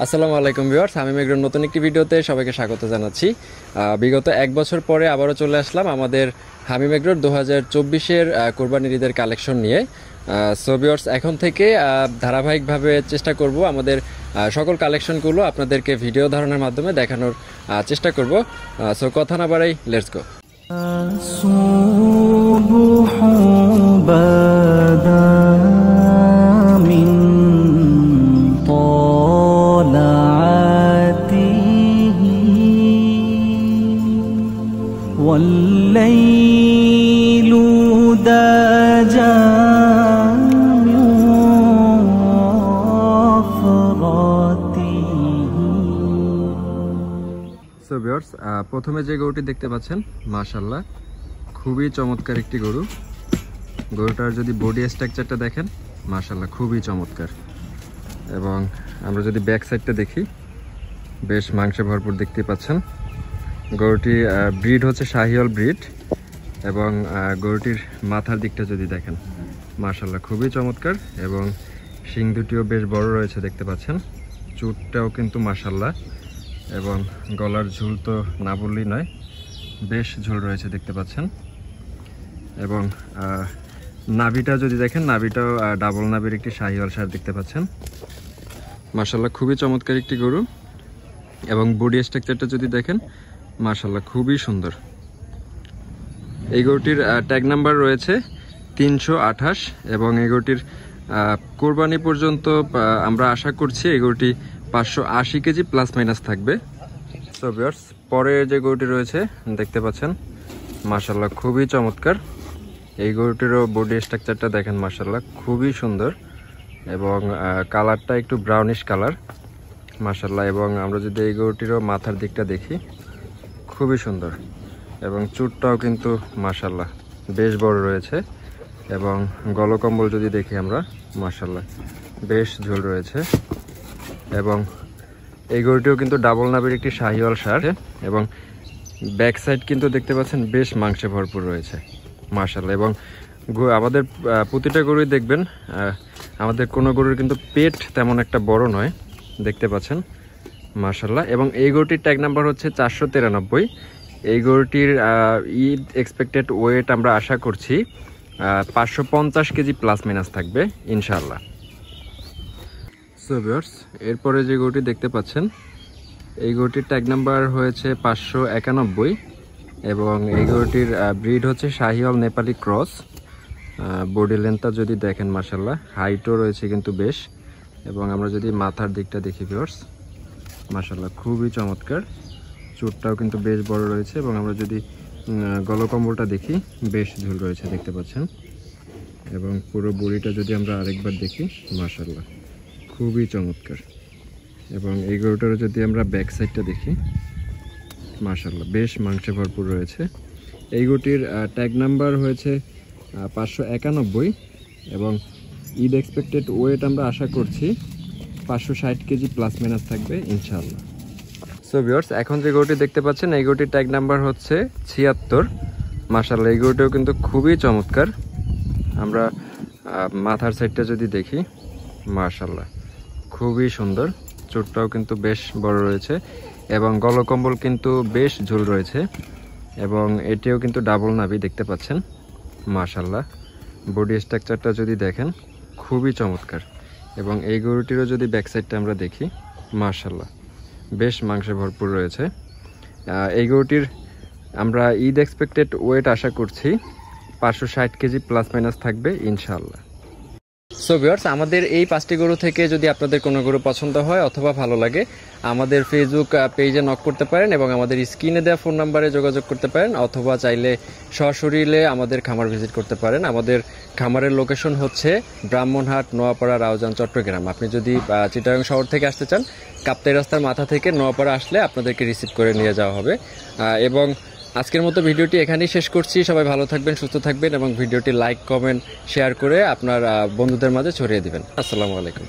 আসসালামু আলাইকুম ভিউয়ার্স, আমি মেঘর নতুন একটি ভিডিওতে সবাইকে স্বাগত জানাচ্ছি। বিগত এক বছর পরে আবারও চলে আসলাম আমাদের হামিম এগ্রোর 2024-এর কোরবানির ঈদের কালেকশন নিয়ে। সো ভিউয়ার্স, এখন থেকে ধারাবাহিকভাবে চেষ্টা করব আমাদের সকল কালেকশনগুলো আপনাদেরকে ভিডিও ধারণের মাধ্যমে দেখানোর চেষ্টা করব। সো কথা না বাড়াই, লেটস গো। والليل داجا من غفرته। সো ভিউয়ার্স, প্রথমে যে গরুটি দেখতে পাচ্ছেন, মাশাআল্লাহ খুবই চমৎকার একটি গরু। গরুটার যদি বডি স্ট্রাকচারটা দেখেন, মাশাআল্লাহ খুবই চমৎকার। এবং আমরা যদি ব্যাক সাইডটা দেখি, বেশ মাংসে ভরপুর দেখতে পাচ্ছেন। গরুটি ব্রিড হচ্ছে শাহিওয়াল ব্রিড। এবং গরুটির মাথার দিকটা যদি দেখেন, মাশাআল্লাহ খুবই চমৎকার। এবং শিং দুটিও বেশ বড় রয়েছে দেখতে পাচ্ছেন। চুটটাও কিন্তু মাশাআল্লাহ। এবং গলার ঝুল তো না বললেই নয়, বেশ ঝুল রয়েছে দেখতে পাচ্ছেন। এবং নাভিটা যদি দেখেন, নাভিটাও ডাবল নাভির একটি শাহিওয়াল ষাঁড় দেখতে পাচ্ছেন। মাশাআল্লাহ খুবই চমৎকার একটি গরু। এবং বডি স্ট্রাকচারটা যদি দেখেন, মাশাআল্লাহ খুবই সুন্দর। এই গরুটির ট্যাগ নাম্বার রয়েছে 328। এবং এই গরুটির কোরবানি পর্যন্ত আমরা আশা করছি এই গরুটি 580 কেজি প্লাস মাইনাস থাকবে। সো ভিউয়ার্স, পরে যে গরুটি রয়েছে দেখতে পাচ্ছেন, মাশাআল্লাহ খুবই চমৎকার। এই গরুটিরও বডি স্ট্রাকচারটা দেখেন, মাশাআল্লাহ খুবই সুন্দর। এবং কালারটা একটু ব্রাউনিশ কালার, মাশাআল্লাহ। এবং আমরা যদি এই গরুটিরও মাথার দিকটা দেখি, খুবই সুন্দর। এবং চুটটাও কিন্তু মাশাআল্লাহ বেশ বড় রয়েছে। এবং গলকম্বল যদি দেখি আমরা, মাশাআল্লাহ বেশ ঝোল রয়েছে। এবং এই গরুটিও কিন্তু ডাবল নাভির একটি শাহিওয়াল ষাঁড়। এবং ব্যাক সাইড কিন্তু দেখতে পাচ্ছেন বেশ মাংসে ভরপুর রয়েছে, মাশাআল্লাহ। এবং আমাদের প্রতিটা গরুই দেখবেন, আমাদের কোনো গরুর কিন্তু পেট তেমন একটা বড় নয়, দেখতে পাচ্ছেন মাশাআল্লাহ। এবং এই গরুটির ট্যাগ নাম্বার হচ্ছে 493। এই গরুটির ঈদ এক্সপেক্টেড ওয়েট আমরা আশা করছি 550 কেজি প্লাস মাইনাস থাকবে ইনশাআল্লাহ। সো ভিউয়ার্স, এরপরে যে গরুটি দেখতে পাচ্ছেন, এই গরুটির ট্যাগ নাম্বার হয়েছে 591। এবং এই গরুটির ব্রিড হচ্ছে শাহিওয়াল নেপালি ক্রস। বডি লেন্থটা যদি দেখেন, মাশাআল্লাহ হাইটও রয়েছে কিন্তু বেশ। এবং আমরা যদি মাথার দিকটা দেখি ভিউয়ার্স, মাশাআল্লাহ খুবই চমৎকার। চুটটাও কিন্তু বেশ বড় রয়েছে। এবং আমরা যদি গলকম্বলটা দেখি, বেশ ঝুল রয়েছে দেখতে পাচ্ছেন। এবং পুরো বডিটা যদি আমরা আরেকবার দেখি, মাশাআল্লাহ খুবই চমৎকার। এবং এই গরুটারও যদি আমরা ব্যাক সাইডটা দেখি, মাশাআল্লাহ বেশ মাংসে ভরপুর রয়েছে। এই গরুটির ট্যাগ নাম্বার হয়েছে 591। এবং ঈদ এক্সপেক্টেড ওয়েট আমরা আশা করছি 560 কেজি প্লাস মাইনাস থাকবে ইনশাআল্লাহ। সো ভিউয়ার্স, এখন যে গরুটি দেখতে পাচ্ছেন, এই গরুটির ট্যাগ নাম্বার হচ্ছে 76। মাশাআল্লাহ এই গরুটিও কিন্তু খুবই চমৎকার। আমরা মাথার সাইডটা যদি দেখি, মাশাআল্লাহ খুবই সুন্দর। চোটটাও কিন্তু বেশ বড় রয়েছে। এবং গলকম্বল কিন্তু বেশ ঝুল রয়েছে। এবং এটিও কিন্তু ডাবল নাভি দেখতে পাচ্ছেন, মাশাআল্লাহ। বডি স্ট্রাকচারটা যদি দেখেন, খুবই চমৎকার। এবং এই গরুটিরও যদি ব্যাক সাইডটা আমরা দেখি, মাশাআল্লাহ বেশ মাংসে ভরপুর রয়েছে। এই গরুটির আমরা ঈদ এক্সপেক্টেড ওয়েট আশা করছি 560 কেজি প্লাস মাইনাস থাকবে ইনশাআল্লাহ। সো ভিউয়ার্স, আমাদের এই 5টি গরু থেকে যদি আপনাদের কোনো গরু পছন্দ হয় অথবা ভালো লাগে, আমাদের ফেসবুক পেজে নক করতে পারেন। এবং আমাদের স্ক্রিনে দেওয়া ফোন নাম্বারে যোগাযোগ করতে পারেন, অথবা চাইলে সশরীরে আমাদের খামার ভিজিট করতে পারেন। আমাদের খামারের লোকেশন হচ্ছে ব্রাহ্মণহাট, নোয়াপাড়া, রাউজান, চট্টগ্রাম। আপনি যদি চিটাগাং শহর থেকে আসতে চান, কাপ্তাই রাস্তার মাথা থেকে নোয়াপাড়া আসলে আপনাদেরকে রিসিভ করে নিয়ে যাওয়া হবে। এবং আজকের মতো ভিডিওটি এখানেই শেষ করছি। সবাই ভালো থাকবেন, সুস্থ থাকবেন। এবং ভিডিওটি লাইক, কমেন্ট, শেয়ার করে আপনার বন্ধুদের মাঝে ছড়িয়ে দিবেন। আসসালামু আলাইকুম।